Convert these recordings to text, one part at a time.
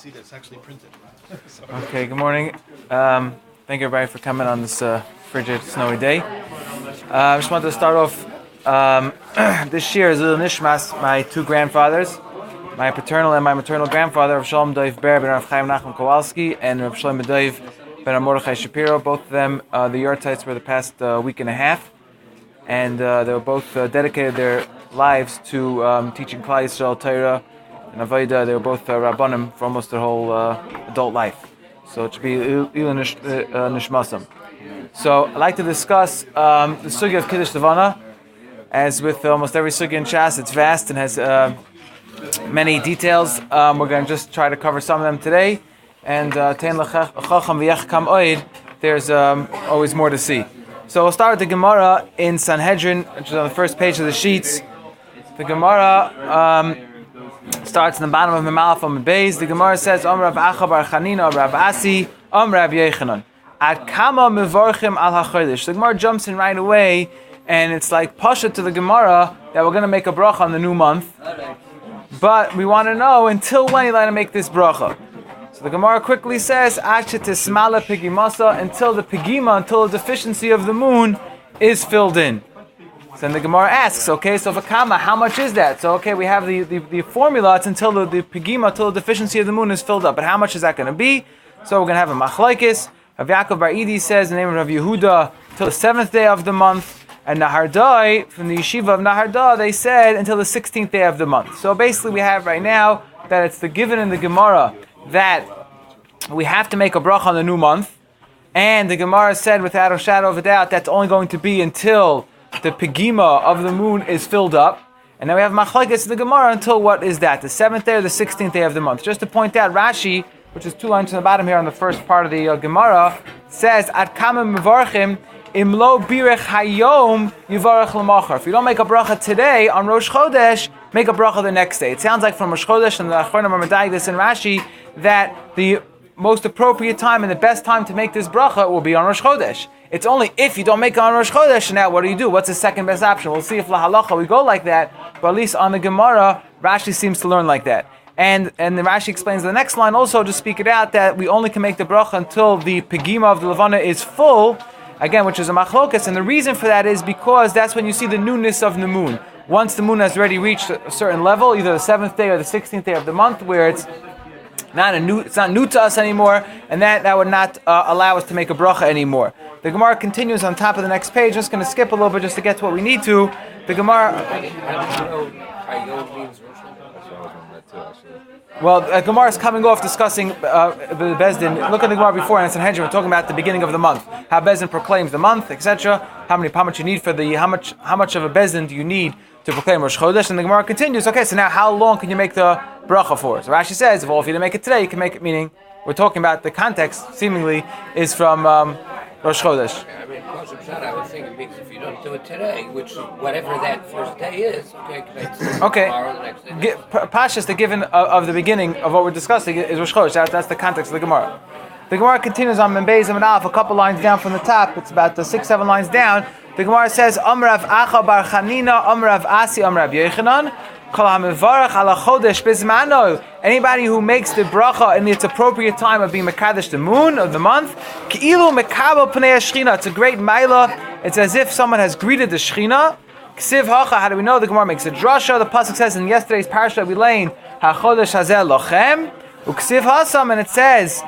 see that it's actually printed. Okay, good morning. Thank you everybody for coming on this frigid, snowy day. I just wanted to start off this year is a little nishmas, my two grandfathers, my paternal and my maternal grandfather, Rav Shalom Dov Ber ben Rav Chaim Nachman Kowalski and Rav Shlomo Dov ben Mordechai Shapiro. Both of them, the Yortites were the past week and a half, and they were both dedicated their lives to teaching Klal Yisrael Torah and Avodah. They were both Rabbanim for almost their whole adult life. So it should be Ilan Nishmasam. So I'd like to discuss the sugya of Kiddush Levana. As with almost every sugya in Shas, it's vast and has many details. We're going to just try to cover some of them today. And there's always more to see. So we'll start with the Gemara in Sanhedrin, which is on the first page of the sheets. The Gemara starts in the bottom of Memalaf on Beis. The Gemara says, Om Rav Acha bar Chanina, Om Rav Asi, Om Rav Yechanan. Ad kama mevorchim al hachodesh. The Gemara jumps in right away, and it's like pasha to the Gemara that we're going to make a bracha on the new month. But we want to know until when you're allowed to make this bracha. So the Gemara quickly says, Acha tismala pigimasa, until the pigima, until the deficiency of the moon is filled in. So then the Gemara asks, okay, so for kama, how much is that? So okay, we have the formula, it's until the pigima, until the deficiency of the moon is filled up. But how much is that going to be? So we're going to have a machlokes. Rav Yaakov bar Idi says, in the name of Rav Yehuda, till the 7th day of the month. And Nahardai, from the yeshiva of Nahardai, they said until the 16th day of the month. So basically we have right now that it's the given in the Gemara that we have to make a bracha on the new month. And the Gemara said without a shadow of a doubt that's only going to be until the pigima of the moon is filled up. And then we have machlokes in the Gemara until what is that? The 7th day or the 16th day of the month. Just to point out, Rashi, which is 2 lines on the bottom here on the first part of the Gemara, says, Ad kama mevarchim imlo birech hayom yivarach lamachar. If you don't make a bracha today on Rosh Chodesh, make a bracha the next day. It sounds like from Rosh Chodesh and the Achronim are medayik this in Rashi that the most appropriate time and the best time to make this bracha will be on Rosh Chodesh. It's only if you don't make it on Rosh Chodesh, now what do? What's the second best option? We'll see if la halacha we go like that, but at least on the Gemara, Rashi seems to learn like that. And the Rashi explains the next line also to speak it out that we only can make the bracha until the pigima of the Levana is full, again, which is a machlokas, and the reason for that is because that's when you see the newness of the moon. Once the moon has already reached a certain level, either the 7th day or the 16th day of the month, where it's not new to us anymore, and that would not allow us to make a bracha anymore. The Gemara continues on top of the next page. I'm just going to skip a little bit just to get to what we need to. The Gemara. Well, Gemara is coming off discussing the Bezdin. Look at the Gemara before, and it's in Sanhedrin. We're talking about the beginning of the month, how Bezdin proclaims the month, etc. How much you need for how much of a Bezdin do you need to proclaim Rosh Chodesh? And the Gemara continues. Okay, so now how long can you make the bracha for? So Rashi says, well, if you didn't make it today, you can make it. Meaning, we're talking about the context. Seemingly, is from Rosh Chodesh. I mean, I would think it means if you don't do it today, which whatever that first day is, okay, tomorrow, the next day. Pashas, the given of the beginning of what we're discussing is Rosh Chodesh. That's the context of the Gemara. The Gemara continues on Membeis and Alf, a couple lines down from the top. It's about 6-7 lines down. The Gemara says, Om Rav Acha bar Chanina, Om Rav Asi, Om Rav Yechanan. Anybody who makes the bracha in its appropriate time of being mekadesh the moon of the month, it's a great maila. It's as if someone has greeted the Shechina. How do we know? The Gemara makes a drasha. The pasuk says in yesterday's parasha we learned hachodesh hazeh lochem uksiv hasam, and it says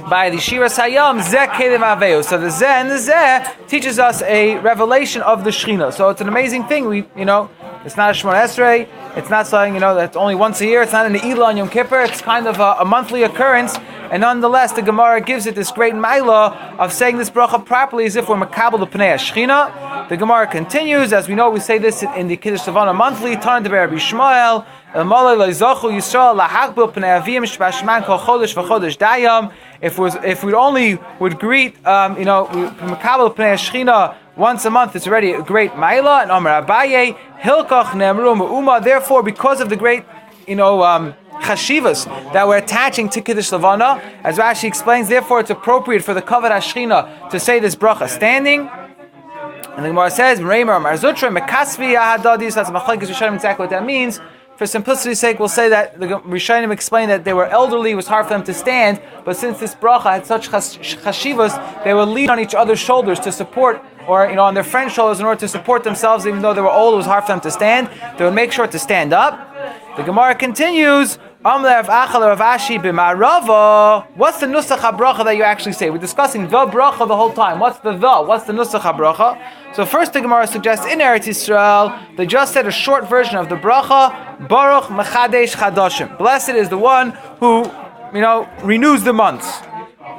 by the Shira Sayam zeh kelim aveyu. So the zeh and the zeh teaches us a revelation of the Shechina. So it's an amazing thing. It's not a Shemona Esrei. It's not something, that's only once a year. It's not an Eilah on Yom Kippur. It's kind of a monthly occurrence. And nonetheless, the Gemara gives it this great maila of saying this bracha properly as if we're makabel the Pnei Shechina. The Gemara continues, as we know, we say this in the Kiddush Levana monthly, Tan Deber Rabbi Shmuel, El Malay Loizachu Yisrael Lahakbil Pnei Avim Shbashman Kol Chodesh V'Chodesh Dayam. If we only would greet, makabel Pnei Shechina once a month, it's already a great maila. And Amar Abaye Hilkach Ne'amru Me'uma. Therefore, because of the great, chashivas that we're attaching to Kiddush Levana, as Rashi explains, therefore it's appropriate for the Kavod HaShechina to say this bracha standing. And the Gemara says, Reimer Amar Zutra Mekasvi Ahadadis. That's machlekes Rishonim exactly what that means. For simplicity's sake, we'll say that the Rishonim explained that they were elderly, it was hard for them to stand, but since this bracha had such chashivas, they would lean on each other's shoulders to support, or on their friends' shoulders in order to support themselves, even though they were old, it was hard for them to stand. They would make sure to stand up. The Gemara continues, what's the nusach habracha that you actually say? We're discussing the bracha the whole time. What's the? What's the nusach habracha? So first the Gemara suggests in Eretz Yisrael, they just said a short version of the bracha, Baruch Mechadesh Chadashim. Blessed is the one who, renews the months.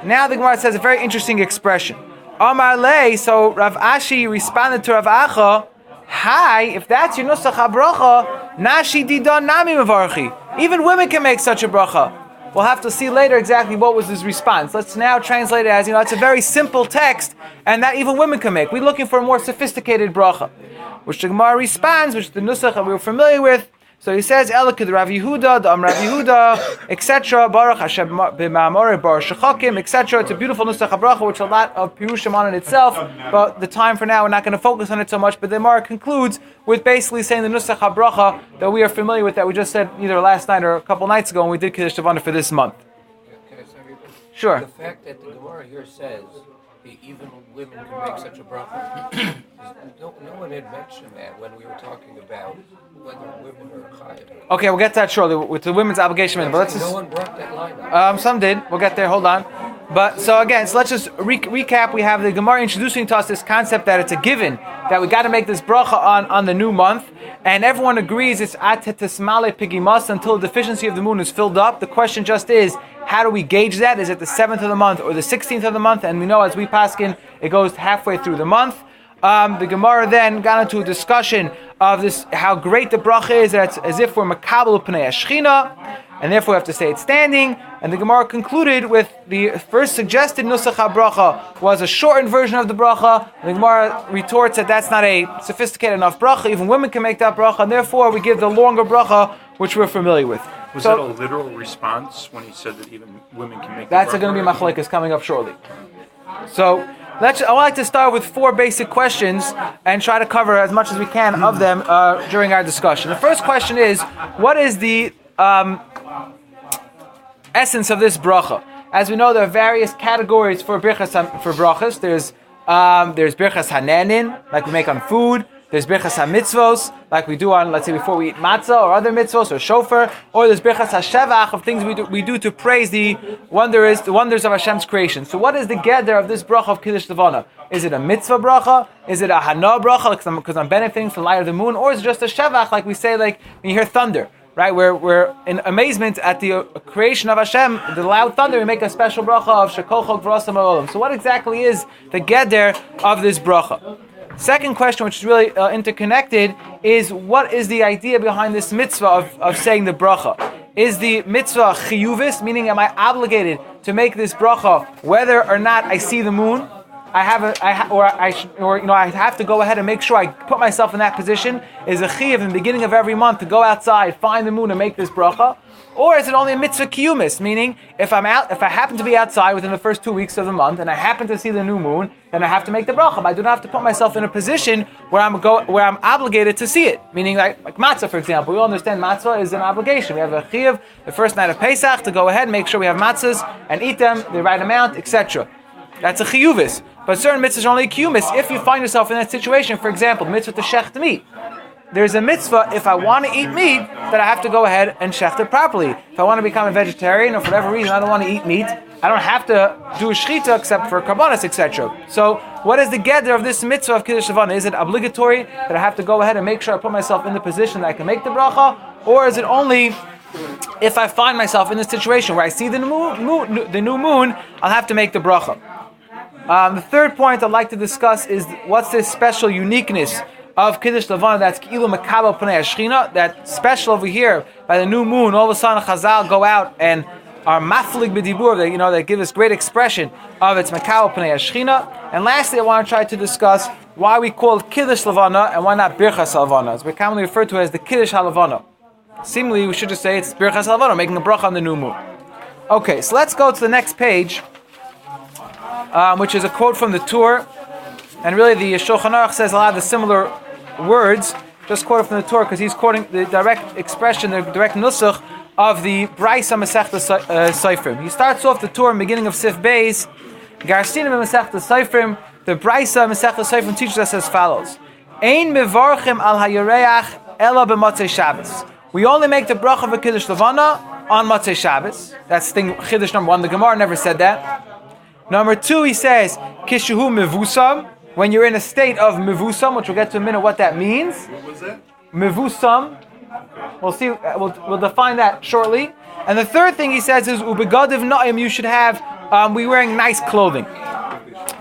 Now the Gemara says a very interesting expression. Amar lei, so Rav Ashi responded to Rav Acha, hi, if that's your nusach habracha, nashi didan nami mevarchi. Even women can make such a bracha. We'll have to see later exactly what was his response. Let's now translate it as, it's a very simple text, and that even women can make. We're looking for a more sophisticated bracha. Which the Gemara responds, which the nusach that we were familiar with. So he says, Elokid Rav Yehuda, Dam Rav Yehuda, etc. Baruch Hashem b'ma'amore bar shechakim, etc. It's a beautiful nusach habracha, which a lot of pirushim on it itself. But the time for now, we're not going to focus on it so much. But the Gemara concludes with basically saying the nusach habracha that we are familiar with, that we just said either last night or a couple nights ago when we did Kiddush Levana for this month. Sure. The fact that the Gemara here says even women can make such a bracha, no one had mentioned that when we were talking about whether women are chayav. Okay, we'll get to that shortly with the women's obligation. But let's just, no one brought that line up. Some did. We'll get there. Hold on. But so again, let's just recap. We have the Gemara introducing to us this concept that it's a given that we got to make this bracha on the new month, and everyone agrees it's atetismale pigimas until the deficiency of the moon is filled up. The question just is, how do we gauge that? Is it the 7th of the month or the 16th of the month? And we know as we paskin, it goes halfway through the month. The Gemara then got into a discussion of this, how great the bracha is, that it's as if we're makabel pnei Shechina, and therefore we have to say it standing. And the Gemara concluded with the first suggested nusach habracha was a shortened version of the bracha. And the Gemara retorts that that's not a sophisticated enough bracha. Even women can make that bracha, and therefore we give the longer bracha, which we're familiar with. Was that a literal response when he said that even women can make that's the bracha? That's going to be machlekes coming up shortly. So I would like to start with 4 basic questions and try to cover as much as we can of them during our discussion. The first question is, what is the essence of this bracha? As we know, there are various categories for brachas. There's birchas hananin, like we make on food. There's birchas ha-mitzvos, like we do on, let's say, before we eat matzah or other mitzvos or shofar. Or there's birchas ha-shevach, of things we do to praise the wonders of Hashem's creation. So what is the gather of this bracha of Kiddush Levana? Is it a mitzvah bracha? Is it a hana bracha, because I'm benefiting from the light of the moon? Or is it just a shevach, like we say, like when you hear thunder? Right, we're in amazement at the creation of Hashem, the loud thunder. We make a special bracha of shekochok v'rasam ha'olam. So what exactly is the gather of this bracha? Second question, which is really interconnected, is what is the idea behind this mitzvah of saying the bracha? Is the mitzvah chiyuvis, meaning am I obligated to make this bracha whether or not I see the moon? I have to go ahead and make sure I put myself in that position. Is a chiyuv in the beginning of every month to go outside, find the moon, and make this bracha? Or is it only a mitzvah kiyumis, meaning if I happen to be outside within the first 2 weeks of the month and I happen to see the new moon, then I have to make the bracha. I do not have to put myself in a position where I'm obligated to see it. Meaning like matzah, for example. We all understand matzah is an obligation. We have a chiyuv the first night of Pesach to go ahead and make sure we have matzahs and eat them the right amount, etc. That's a chiyuvis. But certain mitzvahs are only kiyumis. If you find yourself in that situation, for example, mitzvah to shecht meat. There's a mitzvah, if I want to eat meat, that I have to go ahead and shecht it properly. If I want to become a vegetarian, or for whatever reason I don't want to eat meat, I don't have to do a shechita except for karbanos, etc. So, what is the gather of this mitzvah of Kiddush Levana? Is it obligatory that I have to go ahead and make sure I put myself in the position that I can make the bracha? Or is it only if I find myself in the situation where I see the new moon, I'll have to make the bracha? The third point I'd like to discuss is what's this special uniqueness of Kiddush Levana that's Ki'ilu Makabel Pnei Shechina, that special over here by the new moon. All of a sudden, Chazal go out and are maflig b'dibur, that give us great expression of its Makabel Pnei Shechina. And lastly, I want to try to discuss why we call it Kiddush Levana and why not Birchas Levana. It's commonly referred to as the Kiddush HaLevana. Seemingly, we should just say it's Birchas Levana, making a bracha on the new moon. Okay, so let's go to the next page, which is a quote from the Tur. And really, the Shulchan Aruch says a lot of the similar words just quoted from the Torah because he's quoting the direct expression, the direct nusach of the Braisa Masechta Seifrim. He starts off the Torah in the beginning of Sif Beis, Garsinim Masechta Seifrim. The Braisa Masechta Seifrim teaches us as follows: Ein mevarchim al hayareach ela b'matzei Shabbos. We only make the bracha of Kiddush Levana on Matzei Shabbos. That's thing Kiddush number 1. The Gemara never said that. Number 2, he says kishuhu mevusam, when you're in a state of mevusam, which we'll get to in a minute what that means. What was that? Mevusam. We'll see. We'll define that shortly. And the third thing he says is ubegadiv na'im. You should have be wearing nice clothing.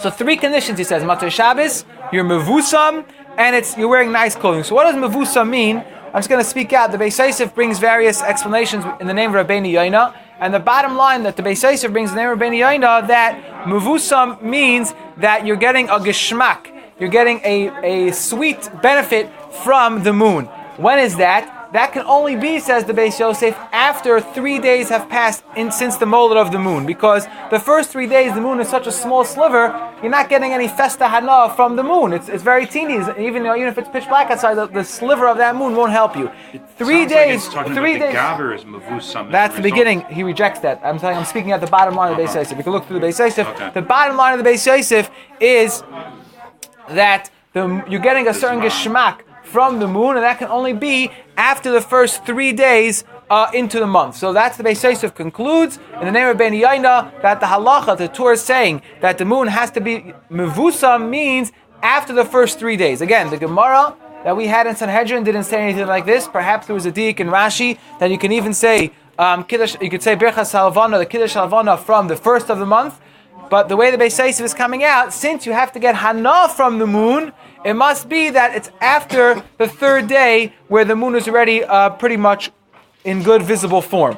So 3 conditions he says. Matzei Shabbos, you're mevusam, and you're wearing nice clothing. So what does mevusam mean? I'm just going to speak out. The Beis Yosef brings various explanations in the name of Rabbeinu Yoina, and the bottom line that the Beis Yosef brings in the name of Rabbeinu Yoina, that mevusam means that you're getting a geschmack, you're getting a sweet benefit from the moon. When is that? That can only be, says the Beis Yosef, after 3 days have passed since the molad of the moon. Because the first 3 days, the moon is such a small sliver, you're not getting any festa hana from the moon. It's very teeny. Even if it's pitch black outside, the sliver of that moon won't help you. 3 days. Like it's 3 days. The gaver is mavusam. That's the beginning. He rejects that. I'm speaking at the bottom line of the Beis Yosef. You can look through the Beis Yosef. Okay. The bottom line of the Beis Yosef is that you're getting a certain geschmack from the moon, and that can only be after the first 3 days into the month. So that's the Beis Yosef concludes in the name of Ben Yaina that the halacha, the Torah is saying that the moon has to be mevusam means after the first 3 days. Again, the Gemara that we had in Sanhedrin didn't say anything like this. Perhaps there was a diik in Rashi that you can even say Kiddush. You could say Birchas Halvana, the Kiddush Halvana from the first of the month. But the way the Beis Yosef is coming out, since you have to get hana from the moon, it must be that it's after the 3rd day where the moon is already pretty much in good visible form.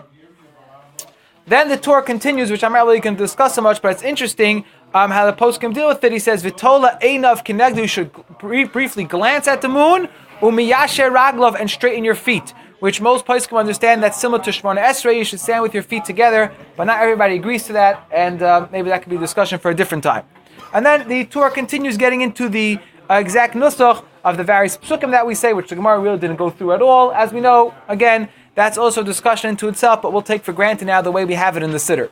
Then the Torah continues, which I'm not really going to discuss so much, but it's interesting how the poskim deal with it. He says, Vitola einav kinegdu, you should briefly glance at the moon, umiyasher raglov, and straighten your feet, which most poskim understand that's similar to Shemona Esrei. You should stand with your feet together, but not everybody agrees to that, and maybe that could be a discussion for a different time. And then the Torah continues getting into the exact nusach of the various psukim that we say, which the Gemara really didn't go through at all. As we know, again, that's also a discussion into itself, but we'll take for granted now the way we have it in the Siddur.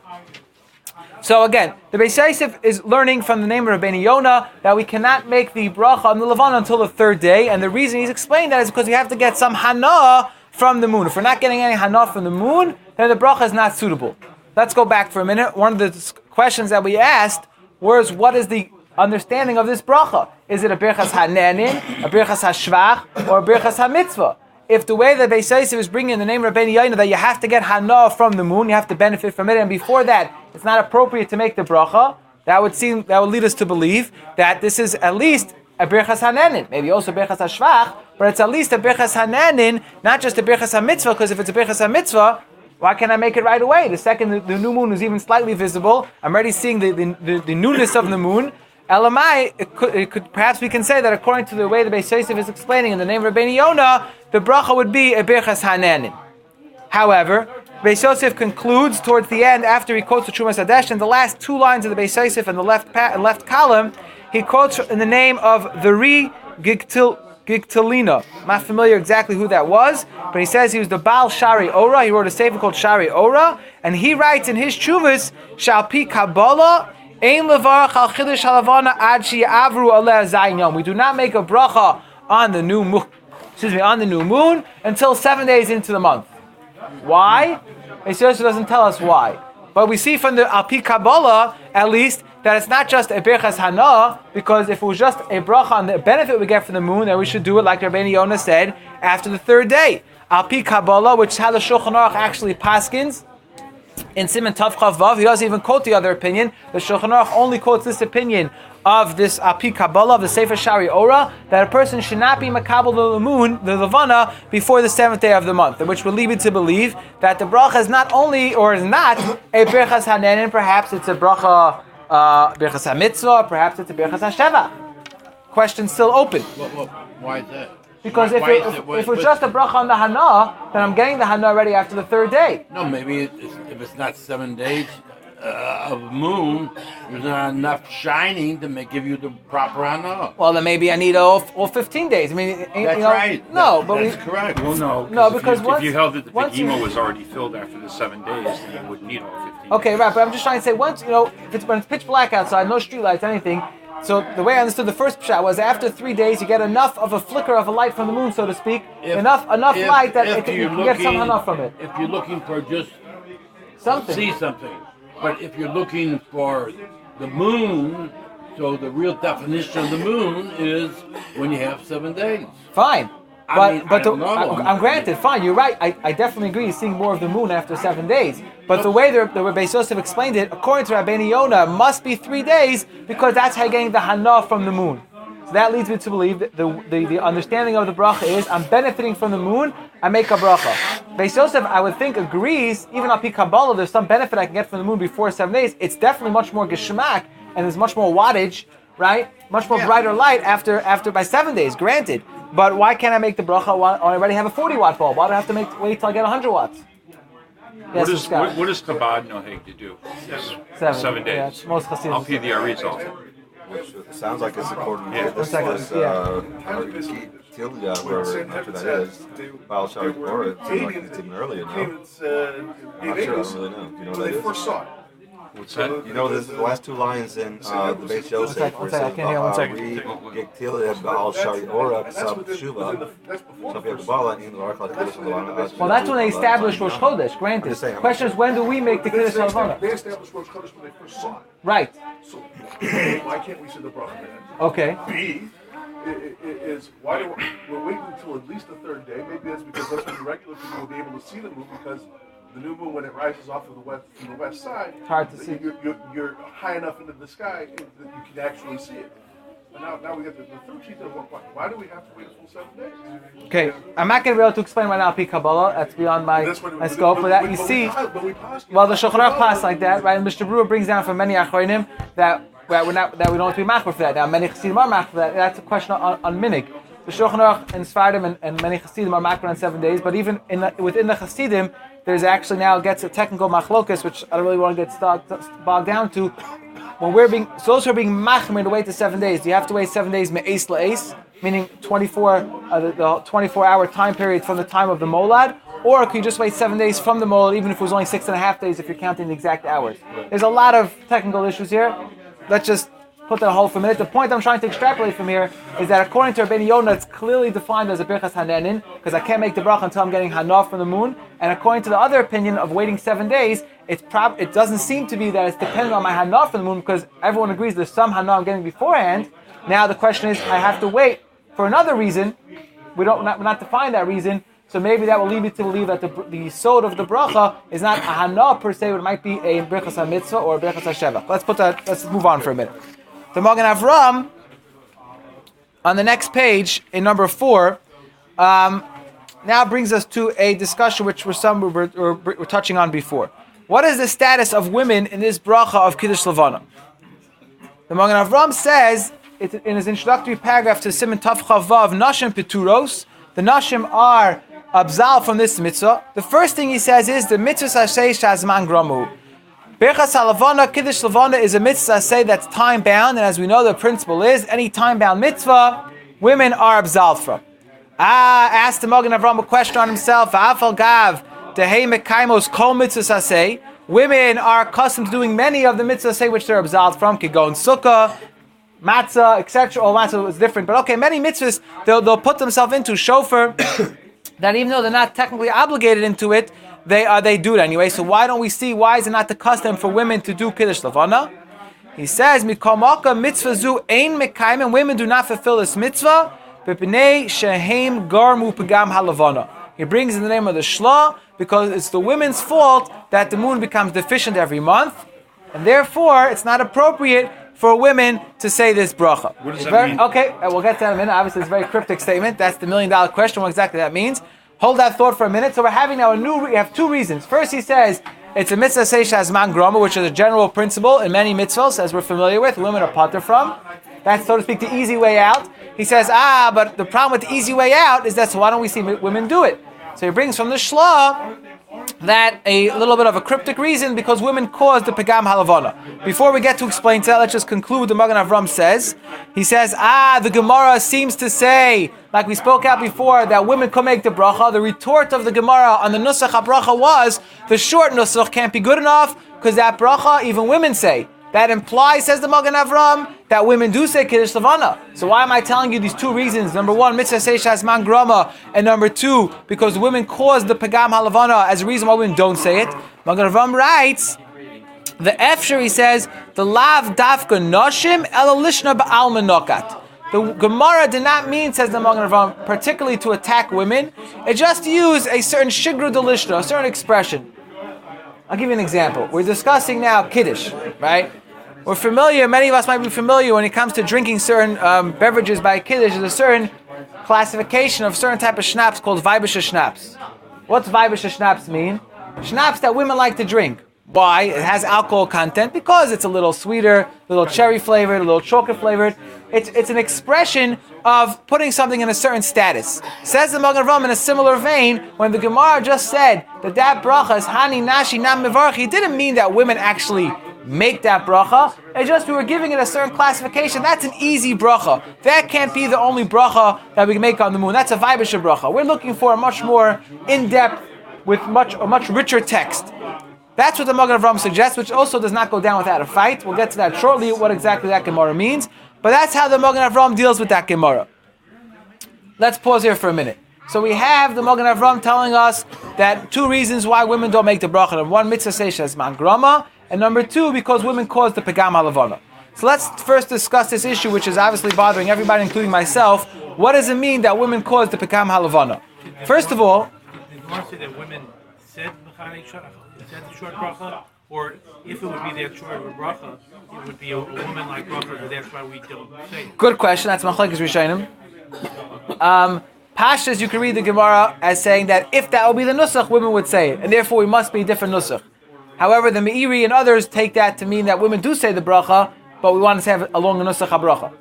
So again, the Beis Yosef is learning from the name of Rabbeinu Yona that we cannot make the bracha on the Levana until the 3rd day, and the reason he's explained that is because we have to get some hana from the moon. If we're not getting any hana from the moon, then the bracha is not suitable. Let's go back for a minute. One of the questions that we asked was, what is the understanding of this bracha? Is it a birchas hanenin, a birchas hashvach, or a birchas hamitzvah? If the way that Beis Yosef is bringing in the name of Rabbeinu Yaina that you have to get hana from the moon, you have to benefit from it, and before that it's not appropriate to make the bracha, that would lead us to believe that this is at least a birchas hanenin, maybe also birchas hashvach, but it's at least a birchas hanenin, not just a birchas hamitzvah. Because if it's a birchas hamitzvah, why can't I make it right away? The second the new moon is even slightly visible, I'm already seeing the newness of the moon. Elamai, it could perhaps we can say that according to the way the Beis Yosef is explaining in the name of Rabbeinu Yona, the bracha would be a birchas hanenin. However, Beis Yosef concludes towards the end, after he quotes the Trumas Hadesh, in the last 2 lines of the Beis Yosef in the left column, he quotes in the name of the Ri Gigtalina. I'm not familiar exactly who that was, but he says he was the Baal Shari Ora. He wrote a sefer called Shari Ora, and he writes in his Chuvas, Shalpi Kabbalah, Ein levarach al Kiddush Halavana ad she'avru aleh zayin yom. We do not make a bracha on the new moon until 7 days into the month. Why? Beis Yosef doesn't tell us why. But we see from the Alpi Kabbalah, at least, that it's not just a birchas hana, because if it was just a bracha on the benefit we get from the moon, then we should do it like Rabbeinu Yona said, after the 3rd day. Alpi Kabbalah, which is how the Shulchan Aruch actually paskins, in Siman Tav Chav Vav, he doesn't even quote the other opinion. The Shulchan Aruch only quotes this opinion of this Alpi Kabbalah, of the Sefer Shari Ora, that a person should not be makabel the moon, the Levana, before the 7th day of the month, which would lead me to believe that the bracha is not only, or is not, a birchas hanenin, perhaps it's a bracha, birchas hamitzvah, perhaps it's a birchas hasheva. Question still open. Why is that? Because if it was just a bracha on the hana, then I'm getting the hana already after the 3rd day. No, maybe if it's not 7 days, of moon, there's not enough shining to give you the proper hana. Well, then maybe I need all 15 days. I mean, That's right. No, That's correct. Well, no. No, if because if you held that the once you- Pegima was already filled after the 7 days, then you wouldn't need all 15. Okay, right, but I'm just trying to say, once, when it's pitch black outside, no street lights, anything, so the way I understood the first shot was after 3 days, you get enough of a flicker of a light from the moon, so to speak, enough light that you can get some enough from it. If you're looking for just Something. see something, but if you're looking for the moon, so the real definition of the moon is when you have 7 days. Fine. I don't know. I'm granted, fine, you're right. I definitely agree seeing more of the moon after 7 days. But the way the Rabbi Yosef explained it, according to Rabbeinu Yonah, must be 3 days because that's how you're getting the hana from the moon. So that leads me to believe that the understanding of the bracha is I'm benefiting from the moon, I make a bracha. Rabbi Yosef, I would think, agrees, even on Pi Kabbalah, there's some benefit I can get from the moon before 7 days. It's definitely much more geschmack and there's much more wattage, right? Much more brighter light after by 7 days, granted. But why can't I make the bracha when I already have a 40-watt bulb? Why do I have to wait till I get 100 watts? What does Chabad Noheg to do? 7 days. Yeah, it's most Hasidim. I'll pay the Arizal. Which sounds like it's according to this second, was Tilia, wherever that is. Baal Shari Bora, it seems like it's even earlier now. I'm not sure, I don't really know. Do you know what that is? What's that? You know, there's the last two lines in the Beis Yosef where it I says, can't hear 1 second. Tilia Baal Shari Ora Ksab Shuva. So if you have Kabbalah, in the Archal Kiddush Levana. Well, that's when they established Rosh Chodesh, granted. just saying. The question is, when do we make the Kiddush Levana? They established Rosh Chodesh when they first saw it. Right. So why can't we see the bracha then? Okay. B is why do we're waiting until at least the third day? Maybe that's because that's when the regular people will be able to see the moon because the new moon, when it rises off of from the west side, It's hard to see. You're high enough into the sky that you can actually see it. And now we got the third sheet. Why do we have to wait a full 7 days? Okay, I'm not going to be able to explain right now Pi Kabbalah. That's beyond my scope. But that you see, well, the Shulchan Aruch pass like that, right? And Mr. Brewer brings down from many Achronim that we don't have to be machmer for that. Now, many Chassidim are machmer for that. That's a question on minig. The Shulchan Aruch and Sfardim and many Chassidim are machmer on 7 days. But even within the Chassidim, there's actually now gets a technical machlokas, which I don't really want to get bogged down to. When those who are being machmer to wait to 7 days, do you have to wait 7 days me'es la'es, meaning the 24-hour time period from the time of the molad, or can you just wait 7 days from the molad, even if it was only 6.5 days if you're counting the exact hours? There's a lot of technical issues here. Let's just put that hold for a minute. The point I'm trying to extrapolate from here is that according to Rabbeinu Yonah, it's clearly defined as a birchas hanenin, because I can't make the bracha until I'm getting hana from the moon. And according to the other opinion of waiting 7 days, it doesn't seem to be that it's dependent on my hana from the moon, because everyone agrees there's some hana I'm getting beforehand. Now the question is, I have to wait for another reason. We're not defining that reason. So maybe that will lead me to believe that the sod of the bracha is not a hana per se, but it might be a birchas ha-mitzvah or a birchas ha-sheva. Let's move on for a minute. The Magen Avram, on the next page, in number 4, now brings us to a discussion which we're touching on before. What is the status of women in this bracha of Kiddush Levana? The Magen Avram says, in his introductory paragraph to Siman Tav Chavav, Nashim Peturos, the Nashim are absolved from this mitzvah. The first thing he says is, the mitzvah sashay shazman gramu. Birchas HaLevana, Kiddush Levana is a mitzvah say that's time-bound, and as we know, the principle is, any time-bound mitzvah, women are absolved from. Asked the Magen Avram a question on himself, V'afal gav, dehei mekaimos kol mitzvah say, women are accustomed to doing many of the mitzvah say which they're absolved from, kigon sukkah, matzah, etc. All matzah is different, but okay, many mitzvahs they'll put themselves into shofar, that even though they're not technically obligated into it, they do it anyway. So why is it not the custom for women to do Kiddush Levana? He says, Mikomaka mitzvah zu ein mekayim, women do not fulfill this mitzvah, b'pnei shehem garmu pagam halavana. He brings in the name of the Shla, because it's the women's fault that the moon becomes deficient every month, and therefore it's not appropriate for women to say this bracha. What does that mean? Okay, we'll get to that in a minute. Obviously, it's a very cryptic statement. That's the $1 million question, what exactly that means. Hold that thought for a minute. So we're having now we have two reasons. First, he says, it's a mitzvah seisha azman groma, which is a general principle in many mitzvahs, as we're familiar with, women are pater from. That's, so to speak, the easy way out. He says, but the problem with the easy way out is that, so why don't we see women do it? So he brings from the Shla, that a little bit of a cryptic reason, because women caused the Pagam Halavana. Before we get to explain that, let's just conclude what the Magen Avram says. He says, the Gemara seems to say, like we spoke out before, that women could make the bracha. The retort of the Gemara on the Nusach HaBracha was, the short Nusach can't be good enough, because that bracha, even women say. That implies, says the Magen Avram, that women do say Kiddush Levana. So why am I telling you these two reasons? Number one, mitzvah seishas man grama, and number two, because women cause the Pagam Halavana as a reason why women don't say it. Magen Avram writes, the Efshar, he says, the lav dafka noshim ela lishna ba'al menokat. The Gemara did not mean, says the Magen Avram, particularly to attack women. It just used a certain shigru delishna, a certain expression. I'll give you an example. We're discussing now Kiddush, right? We're familiar, many of us might be familiar when it comes to drinking certain beverages by Kiddush. There's a certain classification of certain type of schnapps called Weibische Schnapps. What's Weibische Schnapps mean? Schnapps that women like to drink. Why? It has alcohol content because it's a little sweeter, a little cherry flavored, a little chocolate flavored. It's an expression of putting something in a certain status. Says the Magen Avram in a similar vein, when the Gemara just said that bracha is Hani Nashi Nam Mevarchi, it didn't mean that women actually make that bracha. It's just we were giving it a certain classification. That's an easy bracha. That can't be the only bracha that we can make on the moon. That's a Vaibisha bracha. We're looking for a much more in-depth, with a much richer text. That's what the Magen Avram suggests, which also does not go down without a fight. We'll get to that shortly, what exactly that Gemara means. But that's how the Magen Avram deals with that Gemara. Let's pause here for a minute. So we have the Magen Avram telling us that two reasons why women don't make the bracha. Number one, mitzvah seishas man grama, and number two, because women cause the Pagam Halavana. So let's first discuss this issue, which is obviously bothering everybody, including myself. What does it mean that women cause the Pagam Halavana? First of all, did you want to say that women said the short bracha, or if it would be that short of a bracha, it would be a woman-like bracha, but that's why we don't say it. Good question. That's Machlekes Rishonim. Pashas, you can read the Gemara as saying that if that would be the Nusach, women would say it, and therefore we must be a different Nusach. However, the Meiri and others take that to mean that women do say the bracha, but we want to have it along the Nusach HaBracha.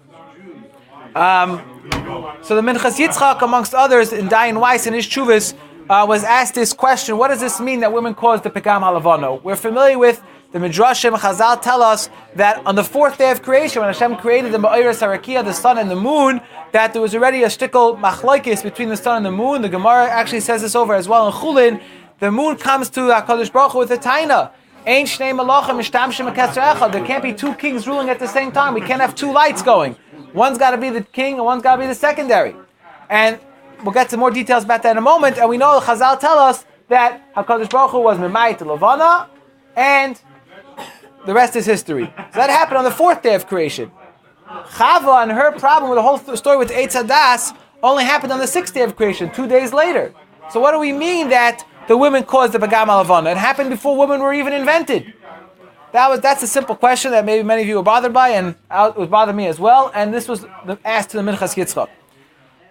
So the Minchas Yitzchak, amongst others, in Dayan Weiss in his Chuvas, was asked this question: what does this mean that women cause the Pagam Halavana? We're familiar with the Midrashim. Chazal tell us that on the fourth day of creation, when Hashem created the Ma'oros Harakia, the sun and the moon, that there was already a shtickle machlokes between the sun and the moon. The Gemara actually says this over as well in Chulin. The moon comes to HaKadosh Baruch Hu with a taina. Ein shnei malachim mishtamshim b'kesser echad. There can't be two kings ruling at the same time. We can't have two lights going. One's got to be the king and one's got to be the secondary. And we'll get to more details about that in a moment. And we know the Chazal tell us that HaKadosh Baruch Hu was Mimayit Levana, and the rest is history. So that happened on the fourth day of creation. Chava and her problem with the whole story with Eitz Hadas only happened on the sixth day of creation, 2 days later. So what do we mean that the women caused the Pagam Halavana? It happened before women were even invented. That's a simple question that maybe many of you were bothered by, and it was bothered me as well. And this was asked to the Minchas Yitzchak.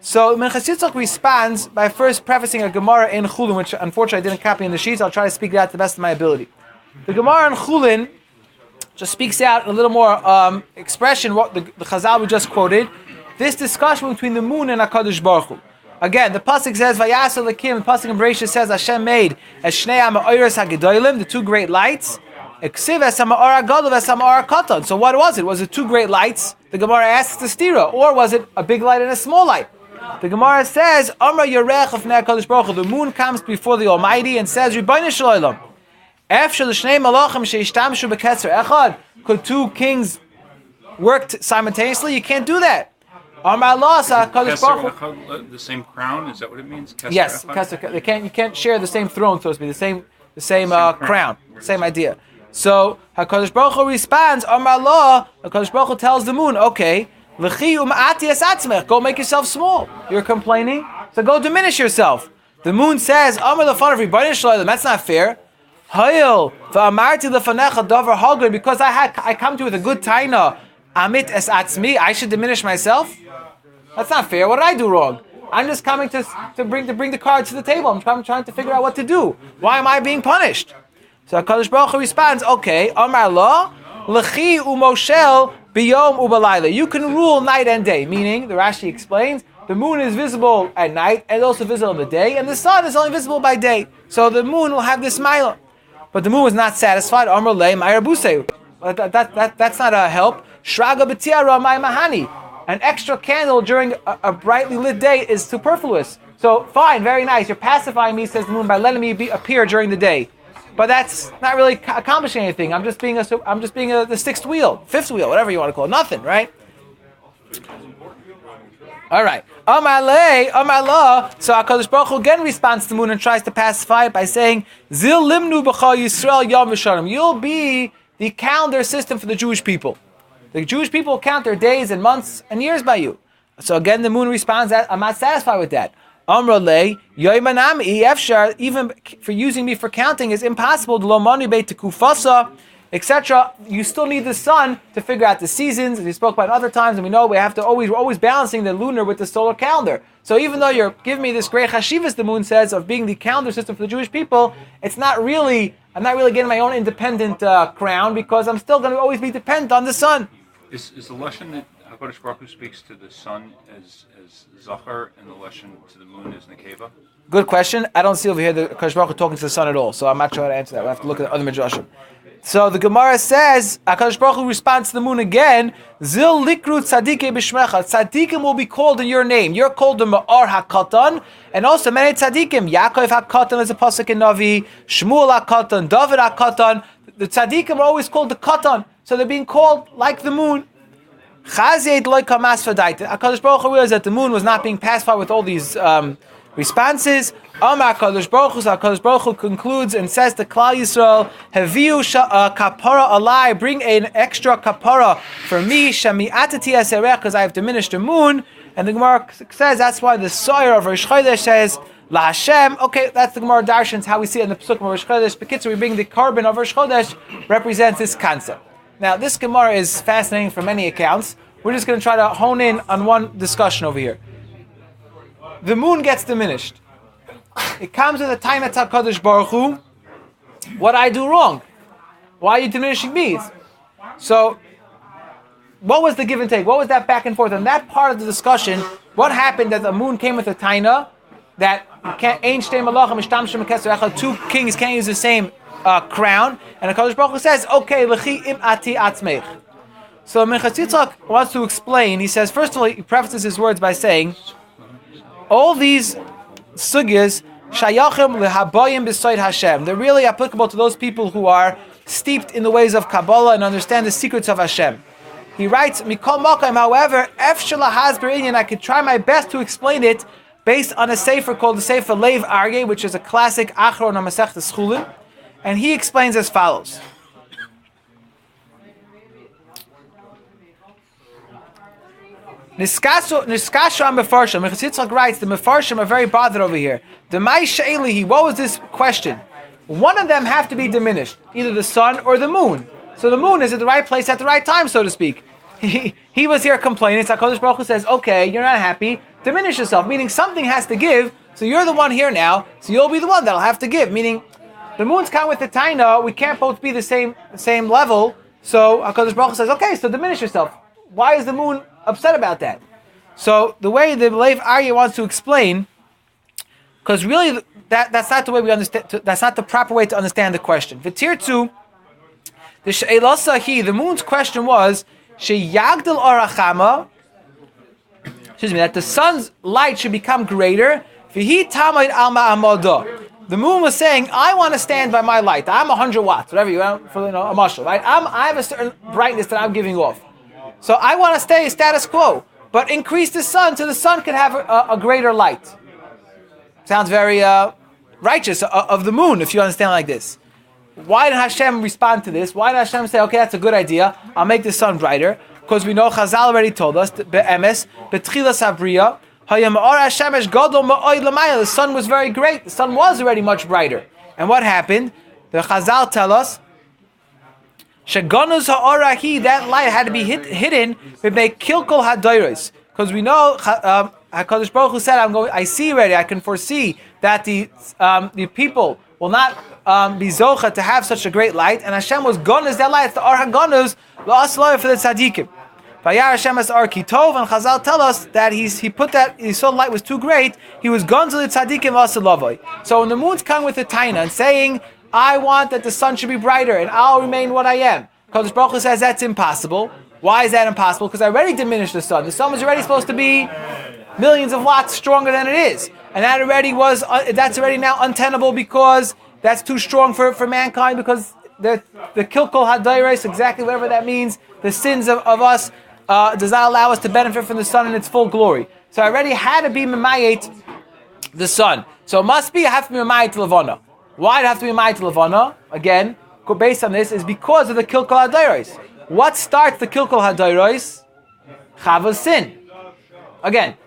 So Minchas Yitzchak responds by first prefacing a Gemara in Chulin, which unfortunately I didn't copy in the sheets. I'll try to speak it out to the best of my ability. The Gemara in Chulin just speaks out a little more expression, what the Chazal we just quoted, this discussion between the moon and HaKadosh Baruch Hu. Again, the pasuk says, "Vayasa Lakim." The pasuk in Bereshit says, "Hashem made as Shnei HaMa'oros HaGedolim," the two great lights. Eksiv as HaMa'or HaGadol as HaMa'or HaKatan. So what was it? Was it two great lights? The Gemara asks the stira, or was it a big light and a small light? The Gemara says, "Amra Yerech of HaKadosh Baruch Hu." The moon comes before the Almighty and says, "Ribono Shel Olam, Efshar l'shnei malachim sheishtamshu b'ketzer echad." Could two kings work simultaneously? You can't do that. The same crown, is that what it means? Kesser yes, Echad? you can't share the same throne, so to speak, the same crown, same idea. So HaKadosh Baruch Hu responds, Amar Allah, HaKadosh Baruch Hu tells the moon, okay, go make yourself small. You're complaining, so go diminish yourself. The moon says, Amar lefanav Ribono Shel Olam, that's not fair. Hayil v'amarti lefanecha davar hagur, because I come to you with a good taina, amit es atzmi, I should diminish myself? That's not fair. What did I do wrong? I'm just coming to bring the cards to the table. I'm trying to figure out what to do. Why am I being punished? So HaKadosh Baruch Hu responds, okay, Amar Allah, L'chi u'moshel biyom u'balayla. You can rule night and day. Meaning, the Rashi explains, the moon is visible at night and also visible by day, and the sun is only visible by day. So the moon will have this mila. But the moon was not satisfied. Amr lei ma'ir busei. That's not a help. Shraga b'tiara mai mahani. An extra candle during a brightly lit day is superfluous. So fine, very nice. You're pacifying me, says the moon, by letting me appear during the day. But that's not really accomplishing anything. I'm just being the sixth wheel, fifth wheel, whatever you want to call it. Nothing, right? All right. Amar la. So HaKadosh Baruch Hu again responds to the moon and tries to pacify it by saying, Zil limnu b'cha Yisrael yom v'shanim. You'll be the calendar system for the Jewish people. The Jewish people count their days and months and years by you. So again, the moon responds that I'm not satisfied with that. Amar le yoimanam efshar. Even for using me for counting is impossible. L'omani beit tekufasa, etc. You still need the sun to figure out the seasons, as we spoke about other times, and we know we're always balancing the lunar with the solar calendar. So even though you're giving me this great chashivas, the moon says, of being the calendar system for the Jewish people, I'm not really getting my own independent crown, because I'm still going to always be dependent on the sun. Is the lesson that HaKadosh Baruch Hu speaks to the sun as Zachar and the lesson to the moon as Nekeva? Good question. I don't see over here the HaKadosh Baruch Hu talking to the sun at all, so I'm not sure how to answer that. We'll have to look at the other midrashim. So the Gemara says, HaKadosh Baruch Hu responds to the moon again, Zil likru tzadike b'shmecha. Tzadikim will be called in your name. You're called the Ma'ar HaKatan, and also many tzadikim. Yaakov HaKatan is a pasuk in Navi, Shmuel HaKatan, David HaKatan. The tzadikim are always called the Katan, so they're being called like the moon. HaKadosh Baruch Hu realized that the moon was not being pacified with all these responses. Amar HaKadosh Baruch Hu. So HaKadosh Baruch Hu concludes and says to Klal Yisrael, Haviu kapara alai, bring an extra kapara for me, shami atati aserech, because I have diminished the moon. And the Gemara says that's why the shiur of Rosh Chodesh says La Hashem. Okay, that's the Gemara Darshan's how we see it in the Pesuk of Rosh Chodesh. Bekitzer, we bring the carbon of Rosh Chodesh represents this concept. Now, this Gemara is fascinating from many accounts. We're just going to try to hone in on one discussion over here. The moon gets diminished. It comes with a time at HaKadosh Baruch Hu. What I do wrong? Why are you diminishing me? So, what was the give and take? What was that back and forth? And that part of the discussion, what happened that the moon came with a taina that two kings can't use the same crown, and HaKadosh Baruch Hu says, okay, lechi im ati atzmeich. So Minchas Yitzchak wants to explain. He says, first of all, he prefaces his words by saying, all these sugyas shayachim lehabayim b'soid Hashem. They're really applicable to those people who are steeped in the ways of Kabbalah and understand the secrets of Hashem. He writes, Mikol Makam, however, Efshel lahasber inyan, I could try my best to explain it based on a sefer called the Sefer Leiv Aryeh, which is a classic Achron on Masechtas Chulin. And he explains as follows. Niskashu am Mefarshim. Minchas Yitzchak writes, the Mefarshim are very bothered over here. The Mai She'elihi, what was this question? One of them have to be diminished, either the sun or the moon. So the moon is at the right place at the right time, so to speak. He was here complaining. So HaKadosh Baruch Hu says, okay, you're not happy, diminish yourself, meaning something has to give, so you're the one here now, so you'll be the one that'll have to give, meaning the moon's come with the taina, we can't both be the same level, so HaKadosh Baruch Hu says, okay, so diminish yourself. Why is the moon upset about that? So the way the Leiv Aryeh wants to explain, because really that's not the way we understand, that's not the proper way to understand the question. V'tirtu, the moon's question was, Sheyagdil orachama, that the sun's light should become greater. V'hi tamayid alma amodah. The moon was saying, I want to stand by my light. I'm 100 watts, whatever you want, for a mashal, right? I have a certain brightness that I'm giving off. So I want to stay status quo, but increase the sun so the sun can have a greater light. Sounds very righteous of the moon, if you understand like this. Why did Hashem respond to this? Why did Hashem say, okay, that's a good idea, I'll make the sun brighter? Because we know Chazal already told us, be'emes, betchilas habriya, the sun was very great. The sun was already much brighter. And what happened? The Chazal tell us, Shagonus ha'orahi, that light had to be hidden with kilkol hadayros. Because we know HaKadosh Baruch Hu said, I see already, I can foresee that the people will not be zocha to have such a great light. And Hashem was gonus that light. It's the or hagonus la'asloy for the tzaddikim. Vayar Hashem es ar ki tov, and Chazal tell us that he saw the light was too great. He was gonzal tzadikim v'asalavoi. So when the moon's coming with a taina and saying, I want that the sun should be brighter and I'll remain what I am, Kadosh Baruch Hu says that's impossible. Why is that impossible? Because I already diminished the sun. The sun was already supposed to be millions of watts stronger than it is, and that's already now untenable because that's too strong for mankind, because the kilkul hadairos, exactly whatever that means, the sins of us does not allow us to benefit from the sun in its full glory. So I already had to be memayet the sun. So it must be I have to be memayet levana. Why do I have to be memayet levana? Again, based on this, is because of the kilkul hadairos. What starts the kilkul hadairos? Chava's sin. Again,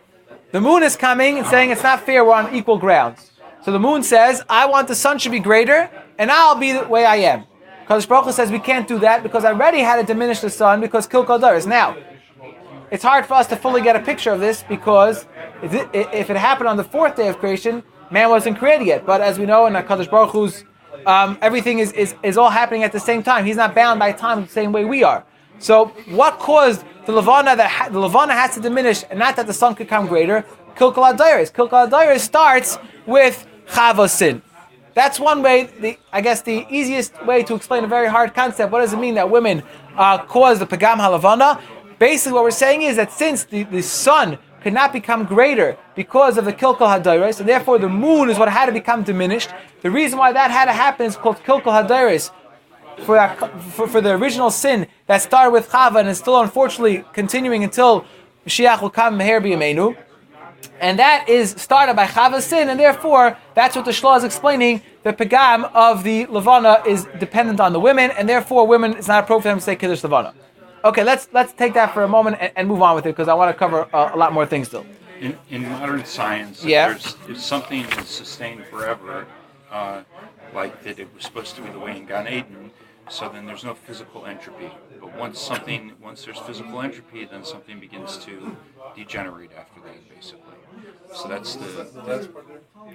the moon is coming and saying it's not fair, we're on equal grounds. So the moon says, I want the sun should be greater, and I'll be the way I am. Kadosh Baruch Hu says we can't do that because I already had to diminish the sun because kilkul hadairos. Now, it's hard for us to fully get a picture of this because if it happened on the fourth day of creation, man wasn't created yet. But as we know in HaKadosh Baruch Hu's, everything is all happening at the same time. He's not bound by time the same way we are. So what caused the Levana the Levana has to diminish, and not that the sun could come greater? Kilkul hadairos. Kilkul hadairos starts with Chava's sin. That's one way. I guess the easiest way to explain a very hard concept. What does it mean that women cause the Pagam HaLevana? Basically, what we're saying is that since the sun could not become greater because of the kilkul hadairos, and therefore the moon is what had to become diminished. The reason why that had to happen is called kilkul hadairos. For the original sin that started with Chava and is still unfortunately continuing until Mashiach will come meher b'yameinu, and that is started by Chava's sin, and therefore that's what the Shloah is explaining. The pagam of the Levana is dependent on the women, and therefore women, it's not appropriate for them to say Kiddush Levana. Okay, let's take that for a moment and move on with it because I want to cover a lot more things still. In modern science, if something is sustained forever, like that it was supposed to be the way in Gan Eden, so then there's no physical entropy. But once there's physical entropy, then something begins to degenerate after that, basically. So that's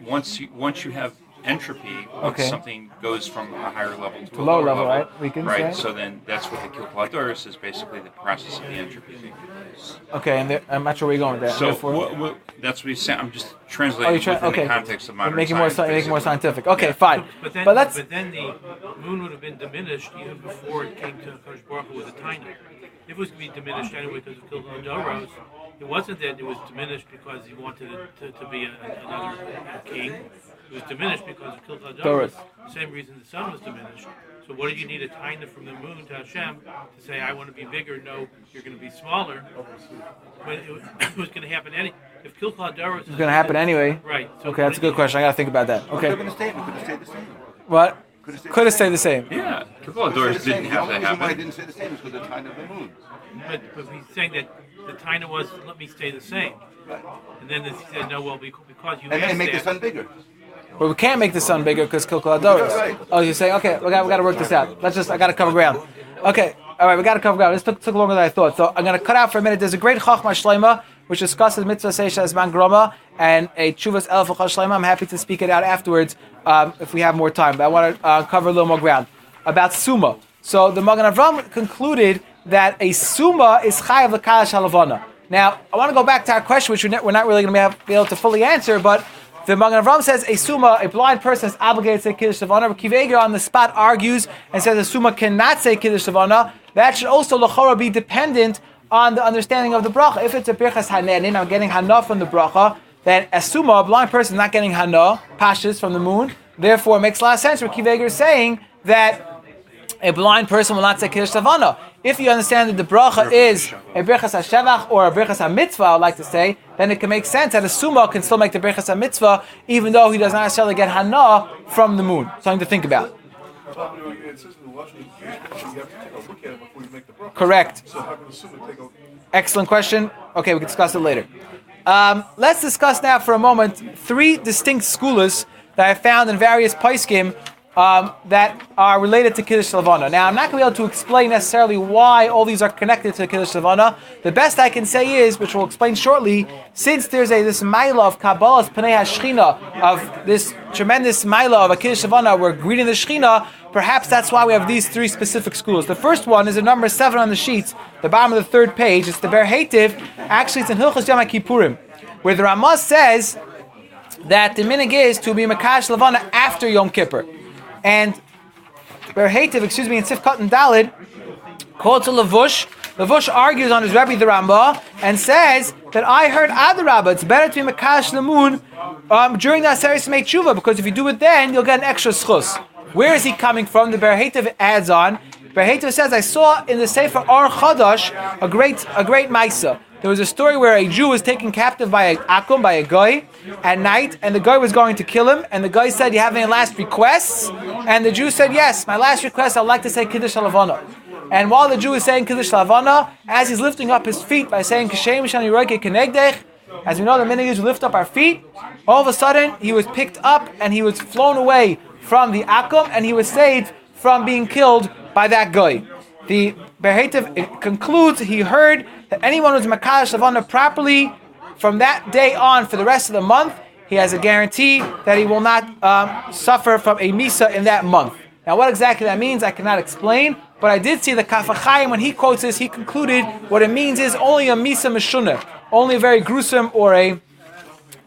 once you have entropy, something goes from a higher level to a lower level, right? We can say. So then that's what the kilkul hadairos is, basically the process of the entropy taking place. Okay, and I'm not sure where you're going with that. So that's what he's saying. I'm just translating within the context of modern science. Make it more scientific. Okay, fine. But then the moon would have been diminished even before it came to Kadosh Baruch Hu with a tiny. It was going to be diminished anyway because of kilkul hadairos. It wasn't that it was diminished because he wanted it to be another king. It was diminished because of kilkul hadairos. Same reason the sun was diminished. So what did you need a taina from the moon to Hashem to say, I want to be bigger? No, you're going to be smaller. But it was going to happen if kilkul hadairos is going to happen anyway. Right. So okay, that's a good question. I got to think about that. Okay. Could have stayed the same. What? Could have stayed the same. Yeah. Kilkul hadairos didn't have to happen. Why it didn't stay the same is because of the taina of the moon. But he's saying that the taina was, let me stay the same. Right. And then he said, no, well, because you and asked then make that, the sun bigger. But we can't make the sun bigger because kilkul hadairos. Right. Oh, you're saying, okay, we got to work this out. I got to cover ground. Okay, all right, we got to cover ground. This took longer than I thought. So I'm going to cut out for a minute. There's a great Chachma Shleima which discusses mitzvah seisha zman groma and a chuvas elf shleima. I'm happy to speak it out afterwards if we have more time. But I want to cover a little more ground about suma. So the Magen Avram concluded that a suma is chayav l'kalash halavana. Now I want to go back to our question, which we're not really going to be able to fully answer, but the Magen Avram says a suma, a blind person, is obligated to say Kiddush Levana. Kiv Eger on the spot argues and says a suma cannot say Kiddush Levana. That should also l'chora be dependent on the understanding of the bracha. If it's a birchas hanenin, I'm getting hana from the bracha, then a suma, a blind person, is not getting hana, pashas from the moon. Therefore, it makes a lot of sense. Kiv Eger is saying that a blind person will not say Kiddush Levana. If you understand that the bracha is a birchas hashevach or a birchas hamitzvah, I would like to say, then it can make sense that a suma can still make the birchas hamitzvah, even though he does not necessarily get hana from the moon. Something to think about. Correct. Excellent question. Okay, we can discuss it later. Let's discuss now for a moment 3 distinct skulas that I found in various paiskim that are related to Kiddush Levana. Now, I'm not going to be able to explain necessarily why all these are connected to Kiddush Levana. The best I can say is, which we'll explain shortly, since there's this maila of Kabbalah's Pnei HaShechina, of this tremendous maila of a Kiddush Levana, we're greeting the Shechina, perhaps that's why we have these three specific schools. The first one is a number 7 on the sheets, the bottom of the 3rd page. It's the Ber Heitiv. Actually, it's in Hilchos Yom Kippurim, where the Ramah says that the minig is to be Kiddush Levana after Yom Kippur. And Ber Heitiv, in Sif Katan Dalid, called to Lavush. Lavush argues on his Rebbe the Rambah and says that I heard Adarabba, it's better to be Makash Lamun during the Aseres Mei Tshuva, because if you do it then, you'll get an extra schus. Where is he coming from? The Ber Heitiv adds on. Ber Heitiv says, I saw in the Sefer Or Chadash a great Maisa. There was a story where a Jew was taken captive by a guy at night, and the guy was going to kill him, and the guy said, you have any last requests? And the Jew said, yes, my last request, I'd like to say Kiddush Levana. And while the Jew is saying Kiddush Levana, as he's lifting up his feet by saying Kashem Shani Roike Kenegdech, as we know the minhag is to lift up our feet, all of a sudden he was picked up and he was flown away from the Akum, and he was saved from being killed by that guy. The Ber Heitiv concludes he heard that anyone who's Makadosh Levana properly from that day on for the rest of the month, he has a guarantee that he will not suffer from a Misa in that month. Now what exactly that means I cannot explain, but I did see the Kaf HaChaim, when he quotes this, he concluded what it means is only a Misa Meshunah, only a very gruesome or a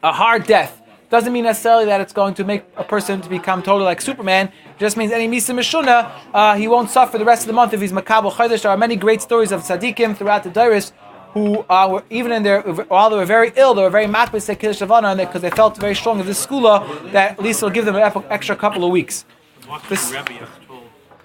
hard death. Doesn't mean necessarily that it's going to make a person to become totally like Superman. It just means any Misa Meshunah, he won't suffer the rest of the month if he's Makabel Chodesh. There are many great stories of tzaddikim throughout the Dairis who were, even in their, while they were very ill, they were very makbid to Kiddush Levana, because they felt very strong of this skula that at least it'll give them an extra couple of weeks. This Rebbe, I was told.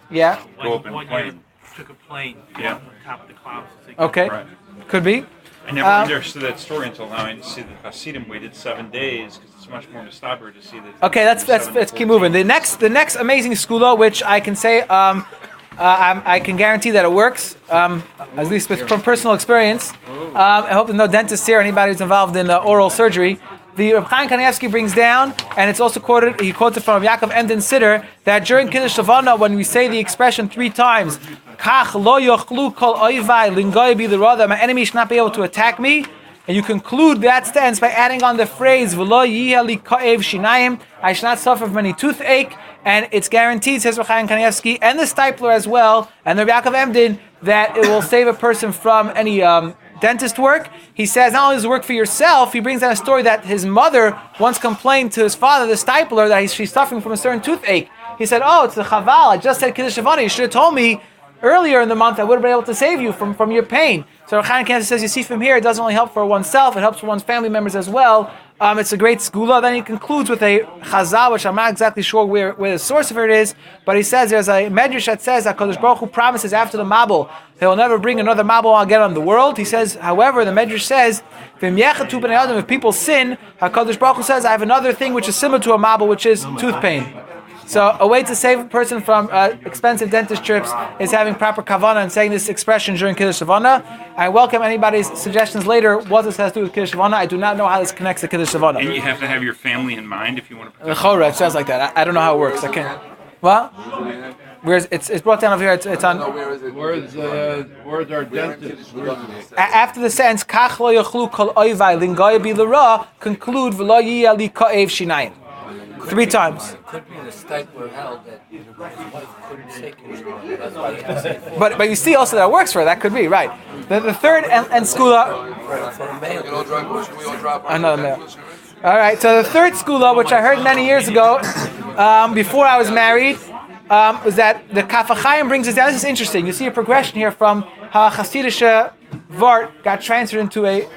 Yeah. Go up in One plane. year took a plane Yeah. on top of the clouds. Okay. Right. Could be. I never understood that story until now. I see that Hasidim waited 7 days because it's much more mistaber to see that. Okay, let's keep moving. The next amazing skula, which I can say I can guarantee that it works, at least from personal experience. I hope there's no dentists here, anybody who's involved in oral surgery. The Reb Chaim Kanievsky brings down, and it's also quoted, he quotes it from Yaakov Emden Siddur, that during Kiddush Levana, when we say the expression 3 times, Kach lo yochlu kol oivai lingoy bi l'roda, my enemy should not be able to attack me, and you conclude that stance by adding on the phrase, V'lo yiheh li ka'ev shinayim, I should not suffer from any toothache, and it's guaranteed, says Reb Chaim Kanievsky, and the Stipler as well, and the Yaakov Emden, that it will save a person from any dentist work. He says not only does it work for yourself, he brings down a story that his mother once complained to his father, the Stipler, that she's suffering from a certain toothache. He said, oh, it's the Chaval, I just said Kiddush Levana, you should have told me earlier in the month, I would have been able to save you from your pain. So Chaim Kanievsky says, you see from here, it doesn't only help for oneself, it helps for one's family members as well. It's a great skula. Then he concludes with a chazal, which I'm not exactly sure where the source of it is, but he says there's a medrash that says that HaKadosh Baruch Hu promises after the Mabul, he will never bring another Mabul again on the world. He says, however, the medrash says, if people sin, HaKadosh Baruch Hu says, I have another thing which is similar to a Mabul, which is tooth pain. So a way to save a person from expensive dentist trips is having proper kavanah and saying this expression during Kiddush Levana. I welcome anybody's suggestions later what this has to do with Kiddush Levana. I do not know how this connects to Kiddush Levana. And you have to have your family in mind if you want to. It sounds like that. I don't know how it works. I can't. What? Where's it's brought down over here? It's on. Where's our dentist? After the sentence, Kach lo yochlu kol oivai lingoy bi l'ra, conclude v'lo yiheh li ka'ev shinayim. 3 times. It could be the Stipler held that his wife couldn't say Kiddush Levana. That's why he had to say it. But you see also that it works for her. That could be right. The third and skula. For a male. Another male. All right. So the third skula, which I heard many years ago, before I was married, was that the Kaf HaChaim brings us down. This is interesting. You see a progression here from how a Hasidische Vart got transferred into a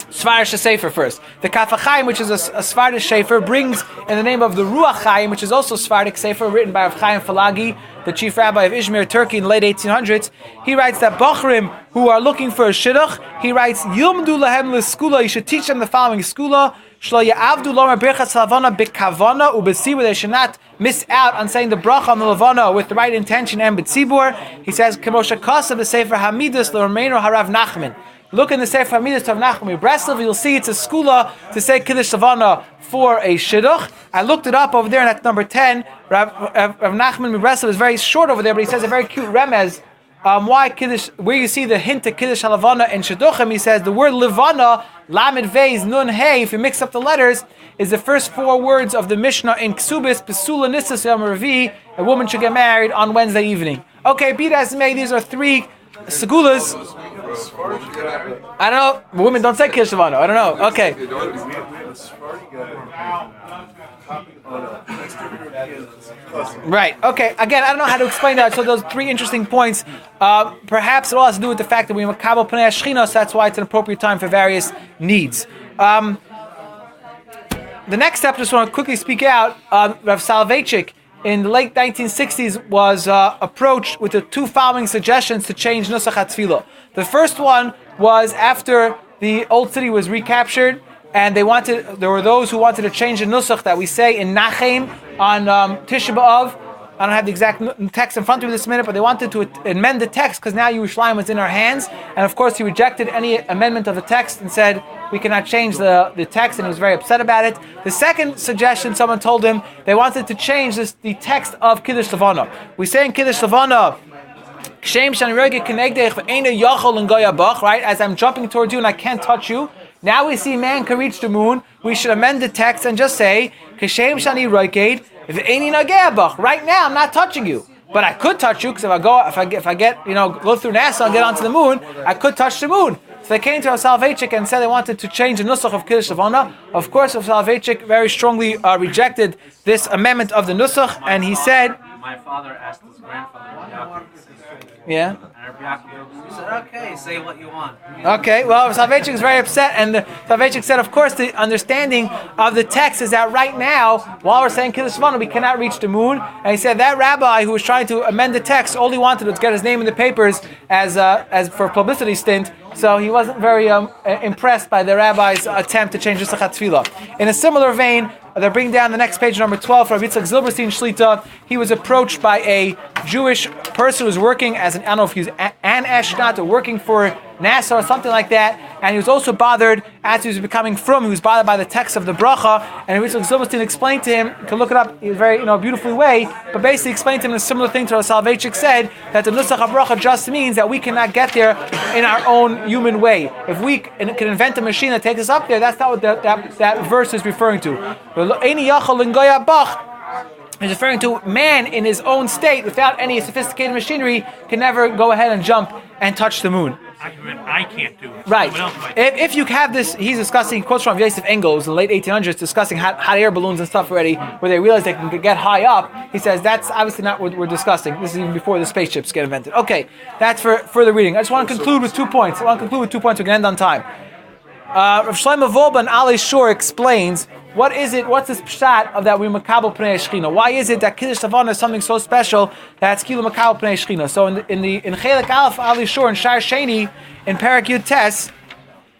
Svardish Sefer first. The Kaf HaChaim, which is a Svardish Sefer, brings in the name of the Ruach Chaim, which is also Svardic Sefer, written by Rav Chaim Falagi, the chief rabbi of Izmir, Turkey, in the late 1800s. He writes that Bachrim who are looking for a shidduch, he writes, Yilmdu lahem l'skula, you should teach them the following skula, Shlo ya'avdu lomer birchas Levana b'kavana u'b'tzibur, they should not miss out on saying the bracha on the Levana with the right intention and b'tzibur. He says, Kemosha Kasav b'sefer Hamidus l'Romeinu harav Nachman. Look in the Sefer Hamidus of Nachman Breslov, you'll see it's a skula to say Kiddush Levana for a shidduch. I looked it up over there, and that's number 10. Rav Nachman Breslov is very short over there, but he says a very cute remez. Why Kiddush? Where you see the hint to Kiddush Levana and shidduchim, he says the word Levana, Lamed Veiz Nun Hey. If you mix up the letters, is the first 4 words of the Mishnah in Ksubis Pesula Nisas Yom Revi a woman should get married on Wednesday evening. Okay, be that as it may, these are 3 segulas. I don't know. Women don't say Kiddush Levana. I don't know. Okay. Right. Okay. Again, I don't know how to explain that. So those 3 interesting points. Perhaps it all has to do with the fact that we makabel pnei Shechina, so that's why it's an appropriate time for various needs. The next step, I just want to quickly speak out. Rav Soloveitchik in the late 1960s was approached with the 2 following suggestions to change Nusach HaTfilah. The first one was after the old city was recaptured, and there were those who wanted to change the Nusach that we say in Nachem on Tisha B'Av. I don't have the exact text in front of me this minute, but they wanted to amend the text because now Yerushalayim was in our hands. And of course, he rejected any amendment of the text and said, we cannot change the text, and he was very upset about it. The second suggestion, someone told him, they wanted to change the text of Kiddush Levana. We say in Kiddush Levana, right? As I'm jumping towards you and I can't touch you. Now we see man can reach the moon. We should amend the text and just say, right now I'm not touching you. But I could touch you because if I go through NASA and get onto the moon, I could touch the moon. So they came to Rav Soloveitchik and said they wanted to change the nusach of Kiddush Levana. Of course, Rav Soloveitchik very strongly rejected this amendment of the nusach, and he said, my father asked his grandfather, yeah. And he said, okay, say what you want. Okay, well, Soloveitchik is very upset, and Soloveitchik said, of course, the understanding of the text is that right now, while we're saying Kiddush Levana, we cannot reach the moon. And he said that rabbi who was trying to amend the text, all he wanted was to get his name in the papers as for a publicity stint. So he wasn't very impressed by the rabbi's attempt to change Nusach HaTfilah. In a similar vein, they're bringing down the next page, number 12, for Rav Yitzchak Zilberstein Shlita. He was approached by a Jewish person who was working as I don't know if he was an astronaut or working for NASA or something like that, and he was also bothered as he was becoming frum. He was bothered by the text of the bracha, and Rav Yitzchak Zilberstein explained to him, you can look it up in a very beautifully way, but basically explained to him a similar thing to what Soloveitchik said, that the Nusach HaBracha just means that we cannot get there in our own human way. If we can invent a machine that takes us up there, that's not what that verse is referring to. He's referring to man in his own state, without any sophisticated machinery, can never go ahead and jump and touch the moon. I can't do it. Right. If you have this, he's discussing quotes from Yosef Engels in the late 1800s, discussing hot air balloons and stuff already, where they realize they can get high up. He says that's obviously not what we're discussing. This is even before the spaceships get invented. Okay, that's for further reading. I just want to conclude with 2 points. We can end on time. Rav Shlomo Wolbe and Ali Shor explains what's this pshat of that we makabel pnei Shechina? Why is it that Kiddush Levana is something so special that's kilo makabel pnei Shechina? So in Chelik Aleph Ali Shor and Shar Sheni in Parak Yud Tes,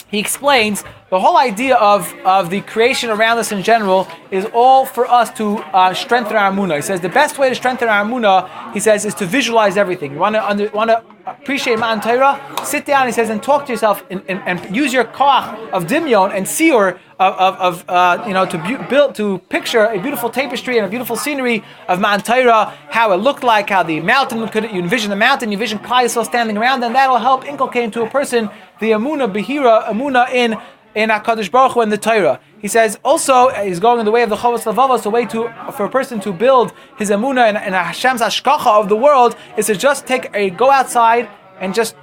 he explains the whole idea of the creation around us in general is all for us to strengthen our emunah. He says the best way to strengthen our emunah, he says, is to visualize everything. You want to appreciate Ma'an Torah? Sit down, he says, and talk to yourself and use your koach of dimyon and shiur to picture a beautiful tapestry and a beautiful scenery of Ma'an Torah, how it looked like, how the mountain you envision the mountain, you envision Klal Yisrael standing around, and that'll help inculcate into a person the emunah in HaKadosh Baruch Hu and the Torah. He says also he's going in the way of the Chovos Levavos. A way for a person to build his emunah and Hashem's hashkacha of the world is to just go outside and just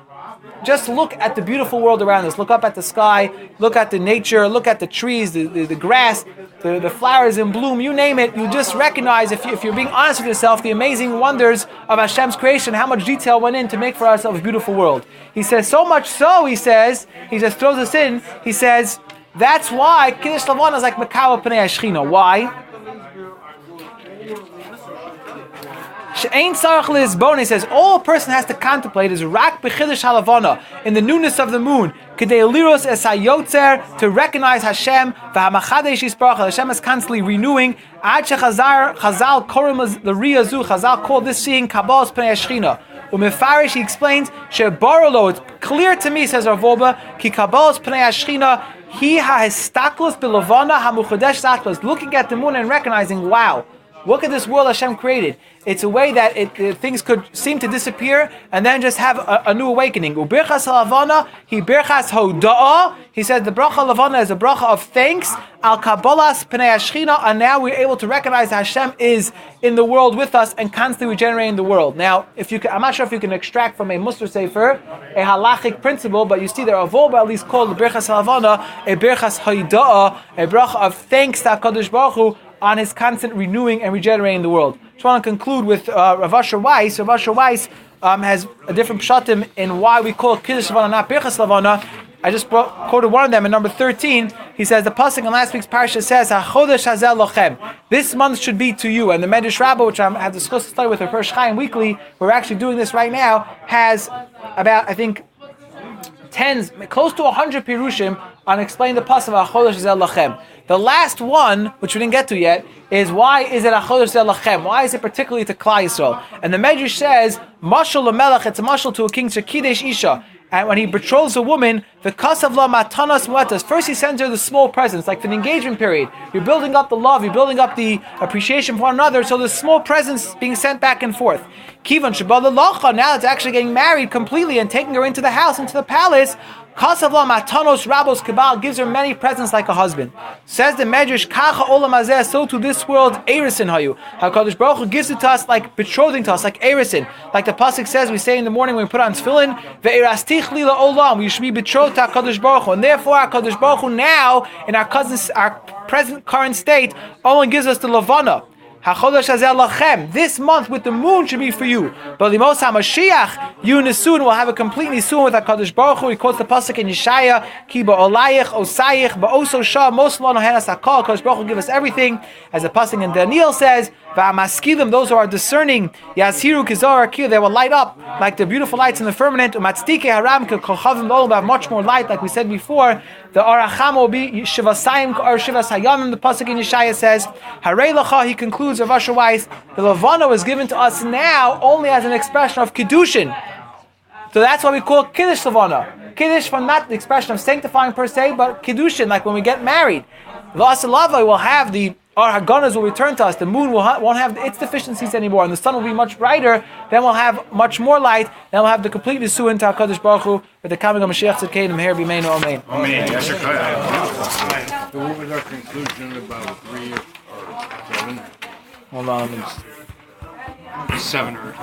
look at the beautiful world around us. Look up at the sky, look at the nature, look at the trees, the grass, the flowers in bloom, you name it. You just recognize, if you're being honest with yourself, the amazing wonders of Hashem's creation, how much detail went in to make for ourselves a beautiful world. He says, so much so, he says, he just throws us in, he says, that's why Kiddush Levana is like Makabel Pnei Shechina. Why? He says all a person has to contemplate is rak b'chiddush halavana, in the newness of the moon, kedei liros es hayotzer, to recognize Hashem, v'hamachadesh yisparach, Hashem is constantly renewing. Ad shechazal korim l'riyazu, Chazal called this seeing kabbalas pnei Shechina. Umefarish, he explains, shebarolo, it's clear to me, says Rav Wolbe, ki kabbalas pnei Shechina, he ha'histaklus b'levana hamuchadesh zatlas, looking at the moon and recognizing, wow, Look at this world Hashem created. It's a way that things could seem to disappear and then just have a new awakening. Ubirchas Levana, he birchas hoda'ah. He says the bracha Levana is a bracha of thanks. Al Kabbalas Pnei Hashchina, and now we're able to recognize that Hashem is in the world with us and constantly regenerating the world. Now, I'm not sure if you can extract from a Musar Sefer a halachic principle, but you see there are at least called the birchas Levana a birchas hoda'ah, a bracha of thanks to HaKadosh Baruch Hu on his constant renewing and regenerating the world. I just want to conclude with Rav Asher Weiss. Rav Asher Weiss has a different pshatim in why we call Kiddush Levana not Birchas Levana. I just quoted one of them in number 13. He says, the pasuk in last week's parsha says, HaChodesh Hazel Lochem. This month should be to you. And the Medrash Rabbah, which I have discussed to study with Rav Hirsch Chaim weekly, we're actually doing this right now, has about, I think, close to 100 pirushim on explaining the pasuk of HaChodesh Hazel Lochem. The last one, which we didn't get to yet, is why is it HaChodesh Hazel Lochem? Why is it particularly to Klal Yisrael? And the Medrash says, Mashal L'melech, it's a mashal to a king, Kidesh Isha. And when he betroths a woman, the kasav la matanas muetas. First, he sends her the small presents, like for the engagement period. You're building up the love, you're building up the appreciation for one another. So the small presents being sent back and forth. Kivan shabbat lacha. Now it's actually getting married completely and taking her into the house, into the palace. Kasav la matanos rabos kabal, gives her many presents like a husband. Says the Medrash, kacha olam hazeh, so to this world erisin hayu. HaKadosh Baruch Hu gives it to us like betrothing to us, like erisin. Like the pasuk says, we say in the morning when we put on tefillin, ve'erastich li la'olam, we should be betrothed to HaKadosh Baruch Hu. And therefore HaKadosh Baruch Hu now, in our present current state, only gives us the Levana. HaChodesh Hazel Lachem. This month with the moon should be for you. But Limos HaMashiach, you Nisun will have a complete Nisun with HaKadosh Baruch Hu. He quotes the pasuk in Yeshaya, Ki ba'olayich osayich ba'oso shah moslo nohenas hakol. HaKadosh Baruch Hu give us everything. As the pasuk in Daniel says, Va'amaskilim, those who are discerning, Yashiru Kizor Akir, they will light up like the beautiful lights in the firmament. Umatstike Haram Kochavim Lo, will have much more light, like we said before. The Aracham will be Shivasayim or Shivas Hayamim. The pasuk in Yeshaya says, Harei Lacha, he concludes of Asher Weiss, the Levana was given to us now only as an expression of Kiddushin. So that's why we call it Kiddush Levana. Kiddush from not the expression of sanctifying per se, but Kiddushin, like when we get married. V'asalava will have our Haganas will return to us. The moon won't have its deficiencies anymore, and the sun will be much brighter. Then we'll have much more light. Then we'll have the complete Nisuin to HaKadosh Baruch Hu with the coming of Mashiach Tzidkeinu Meher B'Meinu Amen. Amen. So what was our conclusion about 3 or 7? Hold on, let me just... 7 or